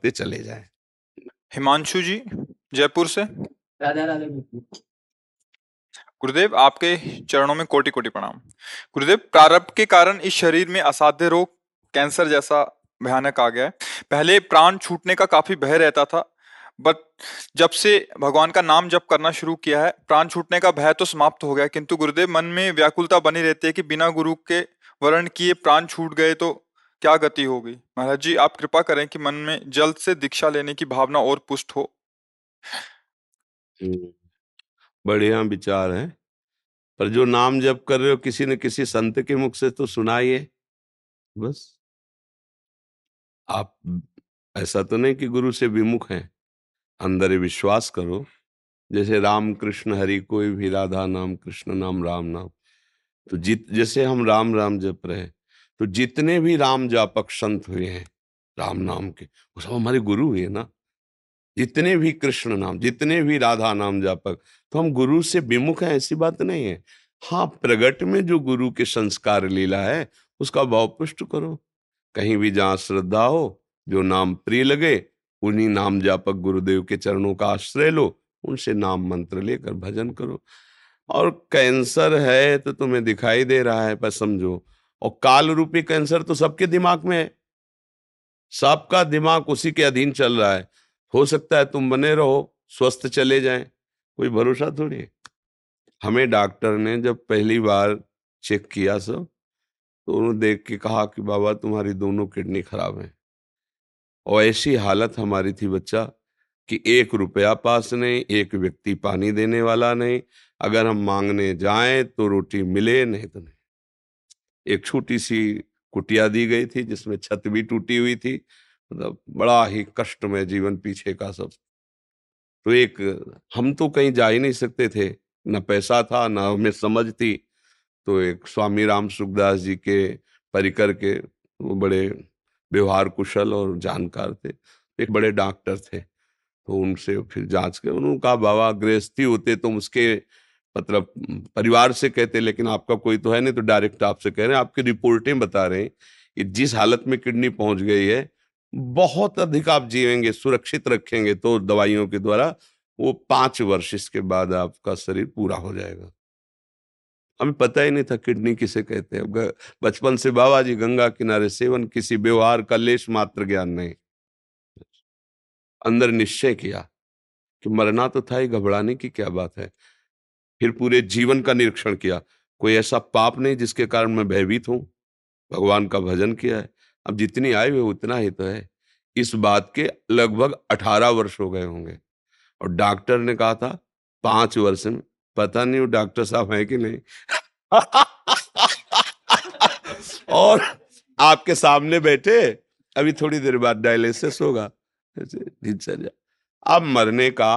चले जाएं। हिमांशु जी, जयपुर से। राधा राधा। गुरुदेव, आपके चरणों में कोटि कोटि प्रणाम। गुरुदेव, प्रारब्ध के कारण इस शरीर में असाध्य रोग कैंसर जैसा भयानक आ गया है। पहले प्राण छूटने का काफी भय रहता था, बट जब से भगवान का नाम जप करना शुरू किया है, प्राण छूटने का भय तो समाप्त हो गया। किंतु गुरुदेव, मन में व्याकुलता बनी रहती है कि बिना गुरु के वर्ण किए प्राण छूट गए तो क्या गति होगी। महाराज जी, आप कृपा करें कि मन में जल्द से दीक्षा लेने की भावना और पुष्ट हो। बढ़िया विचार है, पर जो नाम जप कर रहे हो किसी न किसी संत के मुख से तो सुनाइए। बस आप ऐसा तो नहीं कि गुरु से विमुख हैं, अंदर ही विश्वास करो। जैसे राम कृष्ण हरि कोई भी, राधा नाम कृष्ण नाम राम नाम। तो जैसे हम राम राम जप रहे हैं, तो जितने भी राम जापक संत हुए हैं राम नाम के, वो सब हमारे गुरु हुए ना। जितने भी कृष्ण नाम, जितने भी राधा नाम जापक, तो हम गुरु से विमुख हैं, ऐसी बात नहीं है। हाँ, प्रगट में जो गुरु के संस्कार लीला है उसका भाव पुष्ट करो। कहीं भी जहां श्रद्धा हो, जो नाम प्रिय लगे, उन्हीं नाम जापक गुरुदेव के चरणों का आश्रय लो, उनसे नाम मंत्र लेकर भजन करो। और कैंसर है तो तुम्हें दिखाई दे रहा है, पर समझो, और काल रूपी कैंसर तो सबके दिमाग में है, सबका दिमाग उसी के अधीन चल रहा है। हो सकता है तुम बने रहो, स्वस्थ चले जाएं, कोई भरोसा थोड़ी है। हमें डॉक्टर ने जब पहली बार चेक किया सब, तो उन्होंने देख के कहा कि बाबा तुम्हारी दोनों किडनी खराब हैं। और ऐसी हालत हमारी थी बच्चा कि 1 रुपया पास नहीं, एक व्यक्ति पानी देने वाला नहीं, अगर हम मांगने जाएं तो रोटी मिले, नहीं तो नहीं। एक छोटी सी कुटिया दी गई थी जिसमें छत भी टूटी हुई थी, मतलब बड़ा ही कष्टमय जीवन पीछे का सब। तो एक, हम तो कहीं जा ही नहीं सकते थे, न पैसा था न हमें समझ थी। तो एक स्वामी राम सुखदास जी के परिकर के, वो बड़े व्यवहार कुशल और जानकार थे, एक बड़े डॉक्टर थे। तो उनसे फिर जांच कर उन्होंने कहा बाबा गृहस्थी होते तो उसके मतलब परिवार से कहते, लेकिन आपका कोई तो है नहीं, तो डायरेक्ट आपसे कह रहे हैं, आपकी रिपोर्टें बता रहे हैं कि जिस हालत में किडनी पहुंच गई है, बहुत अधिक आप जिएंगे, सुरक्षित रखेंगे तो दवाइयों के द्वारा, वो 5 वर्ष इसके बाद आपका शरीर पूरा हो जाएगा। हमें पता ही नहीं था किडनी किसे कहते हैं। बचपन से बाबा जी गंगा किनारे सेवन, किसी व्यवहार का लेश मात्र ज्ञान नहीं। अंदर निश्चय किया कि मरना तो था ही, घबराने की क्या बात है। फिर पूरे जीवन का निरीक्षण किया, कोई ऐसा पाप नहीं जिसके कारण मैं भयभीत हूं। भगवान का भजन किया है, अब जितनी आयु है उतना ही तो है। इस बात के लगभग 18 वर्ष हो गए होंगे, और डॉक्टर ने कहा था 5 वर्ष में। पता नहीं वो डॉक्टर साहब है कि नहीं। और आपके सामने बैठे, अभी थोड़ी देर बाद डायलिसिस होगा, दिनचर्या। अब मरने का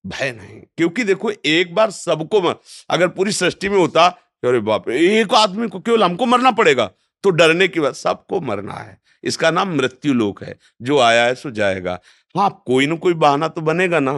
भय नहीं, क्योंकि देखो एक बार सबको अगर पूरी सृष्टि में होता कि अरे बाप रे एक आदमी को केवल हमको मरना पड़ेगा, तो डरने की बात, सबको मरना है। इसका नाम मृत्यु लोक है, जो आया है सो जाएगा। हाँ, कोई ना कोई बहाना तो बनेगा ना।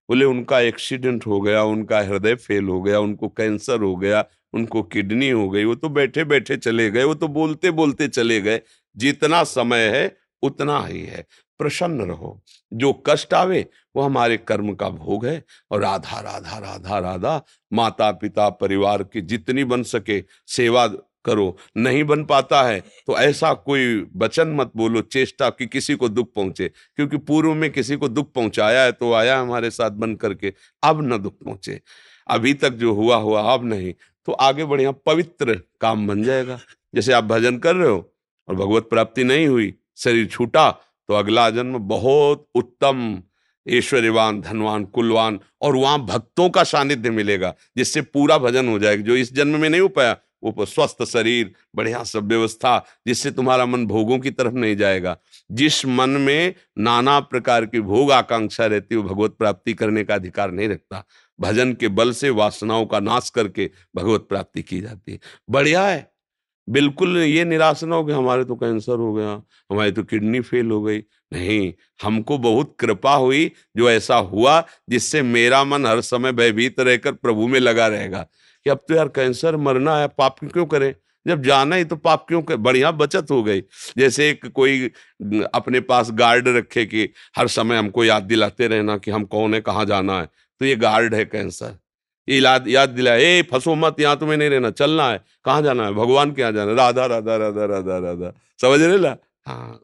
बोले उनका एक्सीडेंट हो गया, उनका हृदय फेल हो गया, उनको कैंसर हो गया, उनको किडनी हो गई, वो तो बैठे बैठे चले गए, वो तो बोलते बोलते चले गए। जितना समय है उतना ही है, प्रसन्न रहो। जो कष्ट आवे वो हमारे कर्म का भोग है। और राधा राधा राधा राधा, माता पिता परिवार की जितनी बन सके सेवा करो। नहीं बन पाता है तो ऐसा कोई वचन मत बोलो, चेष्टा कि किसी को दुख पहुंचे, क्योंकि पूर्व में किसी को दुख पहुंचाया है तो आया हमारे साथ बन करके, अब न दुख पहुंचे। अभी तक जो हुआ हुआ, अब नहीं, तो आगे बढ़िया पवित्र काम बन जाएगा। जैसे आप भजन कर रहे हो और भगवत प्राप्ति नहीं हुई, शरीर छूटा, तो अगला जन्म बहुत उत्तम, ऐश्वर्यवान, धनवान, कुलवान, और वहां भक्तों का सानिध्य मिलेगा, जिससे पूरा भजन हो जाएगा। जो इस जन्म में नहीं हो पाया, वो स्वस्थ शरीर, बढ़िया सब व्यवस्था, जिससे तुम्हारा मन भोगों की तरफ नहीं जाएगा। जिस मन में नाना प्रकार की भोग आकांक्षा रहती है, वो भगवत प्राप्ति करने का अधिकार नहीं रखता। भजन के बल से वासनाओं का नाश करके भगवत प्राप्ति की जाती है। बढ़िया है, बिल्कुल ये निराश ना हो कि हमारे तो कैंसर हो गया, हमारी तो किडनी फेल हो गई। नहीं, हमको बहुत कृपा हुई जो ऐसा हुआ, जिससे मेरा मन हर समय भयभीत रहकर प्रभु में लगा रहेगा कि अब तो यार कैंसर, मरना है, पाप क्यों करें, जब जाना ही तो पाप क्यों कर, बढ़िया बचत हो गई। जैसे एक कोई अपने पास गार्ड रखे कि हर समय हमको याद दिलाते रहना कि हम कौन है, कहाँ जाना है, तो ये गार्ड है कैंसर। ये याद याद दिलाए, ए फंसो मत, यहाँ तुम्हें नहीं रहना, चलना है, कहाँ जाना है, भगवान के यहाँ जाना है, राधा राधा राधा राधा राधा, समझ रहे ना? हाँ।